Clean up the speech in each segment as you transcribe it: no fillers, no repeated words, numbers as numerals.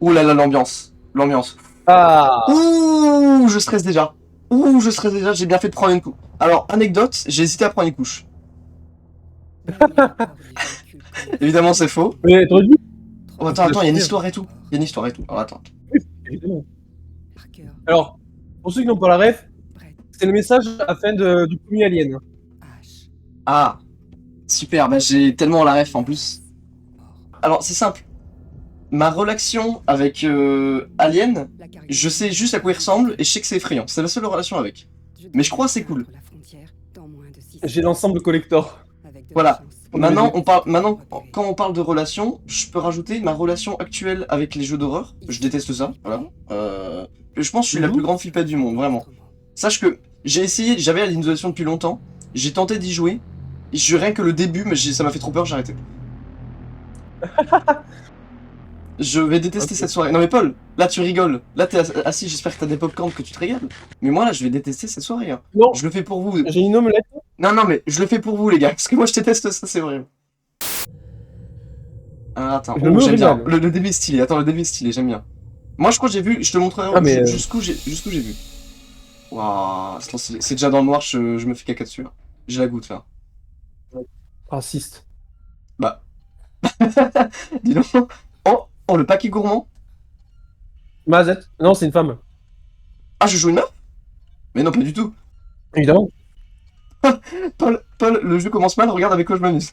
Ouh là là, l'ambiance. L'ambiance. Ah. Ouh, je stresse déjà. Ouh, je stresse déjà, j'ai bien fait de prendre une couche. Alors, anecdote, j'ai hésité à prendre une couche. Évidemment, c'est faux. Mais t'aurais dû. Oh, Parce attends, que la attends, il y a une souvenir. histoire et tout. Il y a une histoire et tout. Alors, attends. Oui, évidemment. Alors, pour ceux qui n'ont pas la ref, c'est le message à la fin du premier Alien. Ah, super, bah j'ai tellement la ref en plus. Alors, c'est simple. Ma relation avec Alien, je sais juste à quoi il ressemble et je sais que c'est effrayant. C'est la seule relation avec. Mais je crois que c'est cool. J'ai l'ensemble collector. Voilà. Pour le baiser. Maintenant, quand on parle de relation, je peux rajouter ma relation actuelle avec les jeux d'horreur. Je déteste ça, voilà. Je pense que je suis la plus grande flippette du monde, vraiment. Sache que j'ai essayé, j'avais la isolation depuis longtemps, j'ai tenté d'y jouer, rien que le début, mais ça m'a fait trop peur, j'ai arrêté. Je vais détester Ok. cette soirée. Non mais Paul, là tu rigoles. Là t'es assis, j'espère que t'as des popcorn, que tu te régales. Mais moi là, je vais détester cette soirée. Hein. Non, Je le fais pour vous. j'ai une omelette. Non, non, mais je le fais pour vous les gars, parce que moi je déteste ça, c'est horrible. Ah, attends, Je oh me j'aime bien. régale. Le début est stylé, attends, le début est stylé, j'aime bien. Moi je crois que j'ai vu, je te montrerai Ah, mais. jusqu'où j'ai vu. Waouh, c'est trop stylé. C'est déjà dans le noir, je me fais caca dessus. Là. J'ai la goutte là. Raciste. Bah. Dis donc. Oh, oh, le paquet gourmand. Mazette. Non, c'est une femme. Ah, je joue une meuf. Mais non, pas du tout. Évidemment. Paul, le jeu commence mal, regarde avec quoi je m'amuse.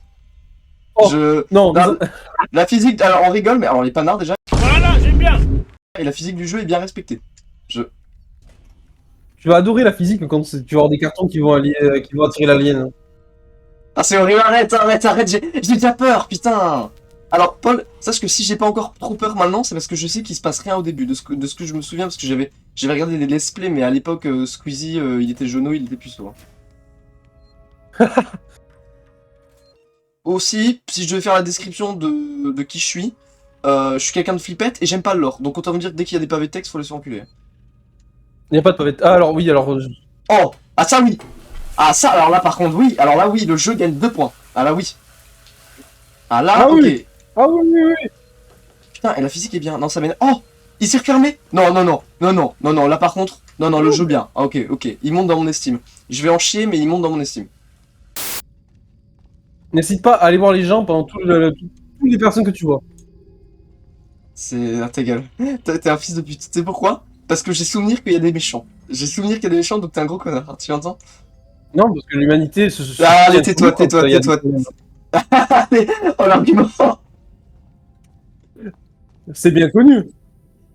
Oh, non, La physique, alors on rigole, mais alors les panards déjà. Voilà, j'aime bien. Et la physique du jeu est bien respectée. tu vas adorer la physique quand tu vas avoir des cartons qui vont attirer l'alien. Ah, c'est horrible, arrête, j'ai déjà peur, putain. Alors, Paul, sache que si j'ai pas encore trop peur maintenant, c'est parce que je sais qu'il se passe rien au début, de ce que je me souviens, parce que j'avais regardé des let's play, mais à l'époque, Squeezie, il était jauneau, il était puceau. Hein. Aussi, si je devais faire la description de qui je suis quelqu'un de flippette et j'aime pas le lore. Donc autant me dire que dès qu'il y a des pavés de texte, faut les faire enculer. Il n'y a pas de pavette. Ah, alors oui, alors. Oh, ah ça oui. Ah ça, alors là par contre oui. Alors là oui, le jeu gagne 2 points. Ah là oui. Ah là, Ah ok. oui. Ah oui, oui, oui. Putain, et la physique est bien. Non, ça m'énerve. Oh, il s'est refermé. Non, non, non, non, non, non, non. Là par contre, non, non, le jeu bien. Ah, ok, ok. Il monte dans mon estime. Je vais en chier, mais il monte dans mon estime. N'hésite pas à aller voir les gens pendant toutes les personnes que tu vois. C'est à ta gueule. T'es un fils de pute. Tu sais pourquoi? Parce que j'ai souvenir qu'il y a des méchants. J'ai souvenir qu'il y a des méchants, donc t'es un gros connard. Tu entends? Non, parce que l'humanité se Ah, allez, soutient tais-toi, toujours quand tais-toi, il y a des tais-toi. problèmes. Allez, oh l'argument. C'est bien connu.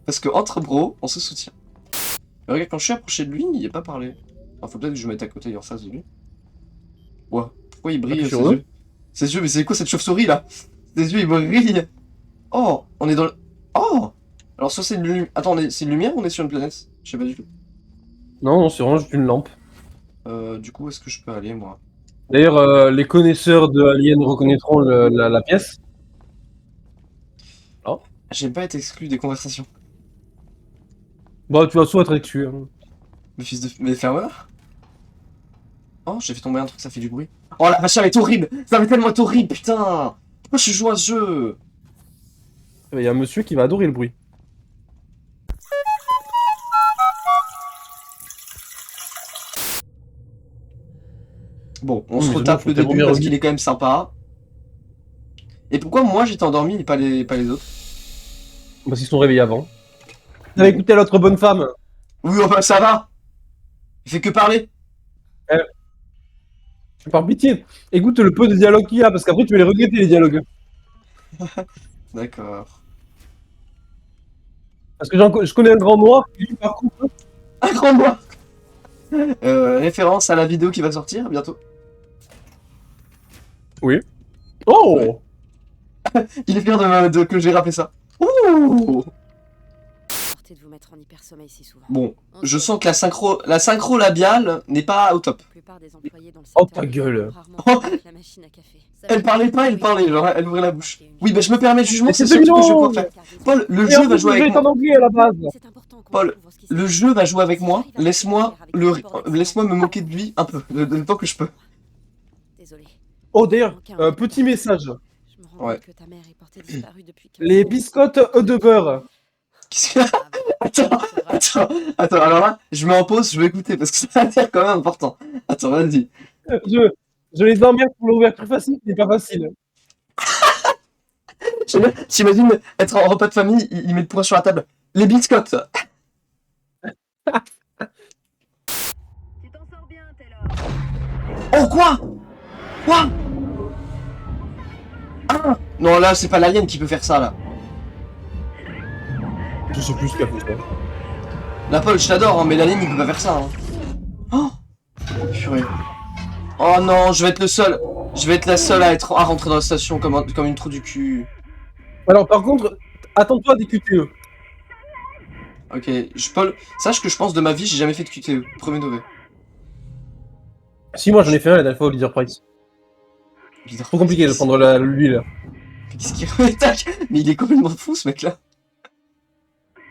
Parce que entre bros, on se soutient. Mais regarde, quand je suis approché de lui, il est pas parlé. Enfin, faut peut-être que je me mette à côté et en face de lui. Ouais. Pourquoi il brille Appuie ses sur eux. yeux? Ses yeux, mais c'est quoi cette chauve-souris là? Ses yeux, ils brillent. Oh, on est dans le... Oh. Alors soit c'est une lumière... Attends, c'est une lumière ou on est sur une planète? Je sais pas du tout. Non, non, c'est vraiment juste une lampe. Du coup, où est-ce que je peux aller, moi? D'ailleurs, les connaisseurs de Alien reconnaîtront la pièce. Oh. J'aime pas être exclu des conversations. Bah, tu vas soit être exclu. Hein. Mes fils de... Mes fermeurs? Oh, j'ai fait tomber un truc, ça fait du bruit. Oh la vache, ça va être horrible! Ça va tellement être horrible, putain! Pourquoi je joue à ce jeu? Il y a un monsieur qui va adorer le bruit. Bon, on se Mais retape faut le tellement début bien parce remis. qu'il est quand même sympa. Et pourquoi moi j'étais endormi et pas les autres? Parce qu'ils sont réveillés avant. T'avais écouté l'autre bonne femme. Oui, enfin ça va! Il fait que parler! Par pitié, écoute le peu de dialogue qu'il y a, parce qu'après tu vas les regretter les dialogues. D'accord. Parce que je connais un grand noir qui lui par contre. Un grand moi! Référence à la vidéo qui va sortir bientôt. Oui. Oh Ouais. Il est fier que j'ai rappelé ça. Ouh! De vous mettre en hypersommeil si souvent. Bon, je sens que la synchro labiale n'est pas au top. Oh ta gueule. Oh, elle parlait pas, elle parlait, genre elle ouvrait la bouche. Oui, bah je me permets le jugement, Mais c'est c'est surtout que je vais mignon. pouvoir faire. Paul, le Et jeu en va plus, jouer le jeu avec est en moi. anglais à la base. Paul, le jeu va jouer avec moi. Laisse-moi me moquer de lui un peu, le temps que je peux. Oh d'ailleurs, petit message. Ouais. Les biscottes œufs de beurre. Attends, alors là, je mets en pause, je vais écouter parce que ça a l'air quand même important. Attends, vas-y. Je les emmerde pour l'ouverture facile, c'est pas facile. J'imagine être en repas de famille, il met le poing sur la table. Les biscottes. Tu t'en sors bien, Taylor. Oh, quoi? Quoi? Ah non, là, c'est pas l'alien qui peut faire ça, là. Je sais plus ce qu'il a fait ça. La Paul, je t'adore, hein, mais l'alien, il peut pas faire ça. Hein. Oh purée. Oh non, je vais être le seul. Je vais être la seule à rentrer dans la station comme une trou du cul. Alors, par contre, attends-toi à des QTE. Ok, Paul, sache que je pense de ma vie, j'ai jamais fait de QTE. Premier degré. Si, moi j'en ai fait un la dernière fois au Leader Price. Trop compliqué de prendre l'huile. Qu'est-ce qu'il remet? Mais il est complètement fou ce mec là.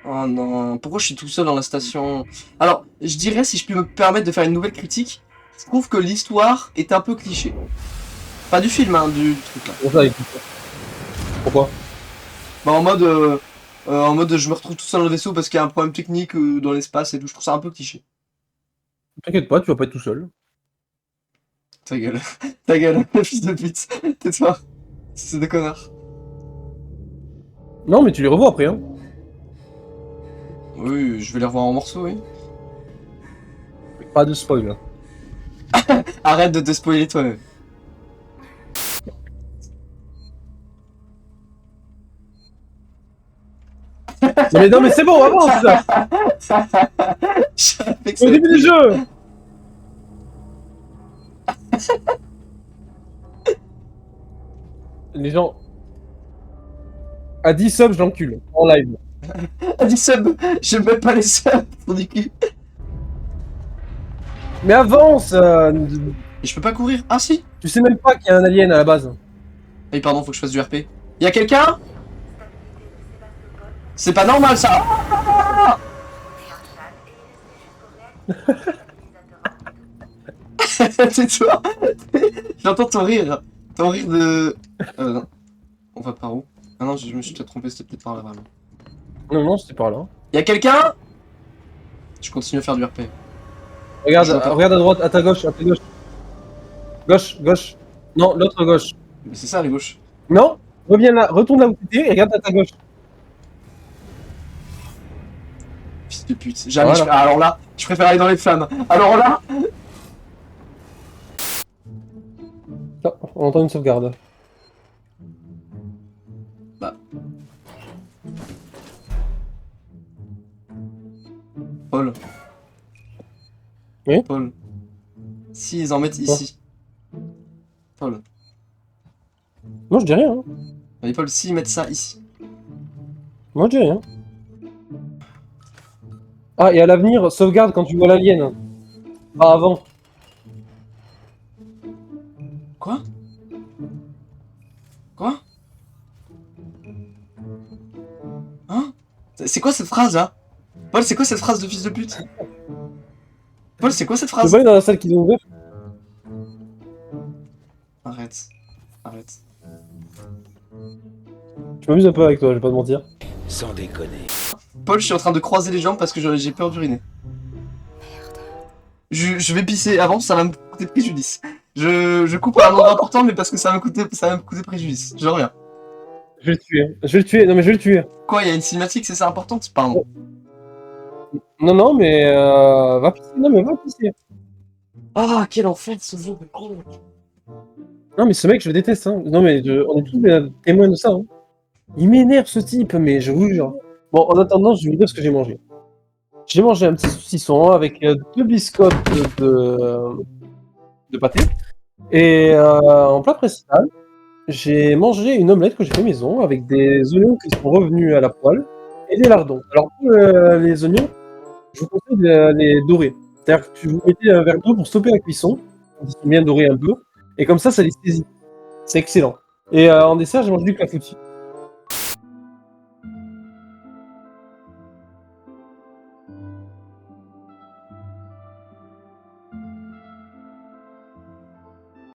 Oh non, pourquoi je suis tout seul dans la station? Alors, je dirais, si je puis me permettre de faire une nouvelle critique, je trouve que l'histoire est un peu cliché. Pas du film, hein, du truc là. Pourquoi ça, pourquoi? Bah en mode je me retrouve tout seul dans le vaisseau parce qu'il y a un problème technique dans l'espace et tout, je trouve ça un peu cliché. T'inquiète pas, tu vas pas être tout seul. Ta gueule, ta gueule, fils de pute, tais-toi, c'est des connards. Non, mais tu les revois après, hein. Oui, je vais les revoir en morceaux, oui. Pas de spoil. Arrête de te spoiler toi-même. Non mais c'est bon, avance ça. Au début du jeu. Les gens... À 10 subs, je l'encule, en live. À 10 subs, j'aime même pas les subs, pour du cul. Mais avance Et je peux pas courir. Ah si. Tu sais même pas qu'il y a un alien à la base. Eh pardon, faut que je fasse du RP. Y'a quelqu'un? C'est pas normal ça. Tais-toi. J'entends ton rire. Ton rire de... non. On va par où? Ah non, je me suis peut-être trompé, c'était peut-être par là vraiment. Non, c'était par là. Y'a quelqu'un? Je continue à faire du RP. Regarde, regarde à droite, à ta gauche, à ta gauche. Gauche, gauche. Non, l'autre gauche. Mais c'est ça, les gauches. Non, reviens là, retourne là où t'étais et regarde à ta gauche. Fils de pute. Jamais Voilà. alors là, je préfère aller dans les flammes. Alors là... Oh, on entend une sauvegarde. Bah... Paul. Oui. Paul. Si ils en mettent ici. Paul. Non, je dis rien. Hein. Mais Paul, s'ils mettent ça ici. Moi, je dis rien. Ah, et à l'avenir, sauvegarde quand tu vois l'alien. Pas avant. Quoi? Quoi? Hein? C'est quoi cette phrase là? Paul, c'est quoi cette phrase de fils de pute? Paul, c'est quoi cette Tu peux phrase? pas aller dans la salle qu'ils ont ouverte? Arrête. Arrête. Je m'amuse un peu avec toi, je vais pas te mentir. Sans déconner. Paul, je suis en train de croiser les jambes parce que j'ai peur d'uriner. Je vais pisser avant, ça va me coûter préjudice. Je coupe à un endroit important, mais parce que ça va me coûter préjudice. Je reviens. Je vais le tuer. Je vais le tuer. Non, mais je vais le tuer. Quoi, il y a une cinématique, c'est ça important? Pardon. Non, non, mais va pisser. Non, mais va pisser. Ah, quel enfer ce jeu. Non, mais ce mec, je le déteste. Hein. Non, mais on est tous témoins de ça. Hein. Il m'énerve ce type, mais je vous jure. Bon, en attendant, je vais vous dire ce que j'ai mangé. J'ai mangé un petit saucisson avec 2 biscottes de pâté. Et en plat principal, j'ai mangé une omelette que j'ai fait maison avec des oignons qui sont revenus à la poêle et des lardons. Alors pour les oignons, je vous conseille de les dorer. C'est-à-dire que vous mettez un verre d'eau pour stopper la cuisson, ils sont bien dorés un peu, et comme ça les saisit. C'est excellent. Et en dessert, j'ai mangé du clafoutis.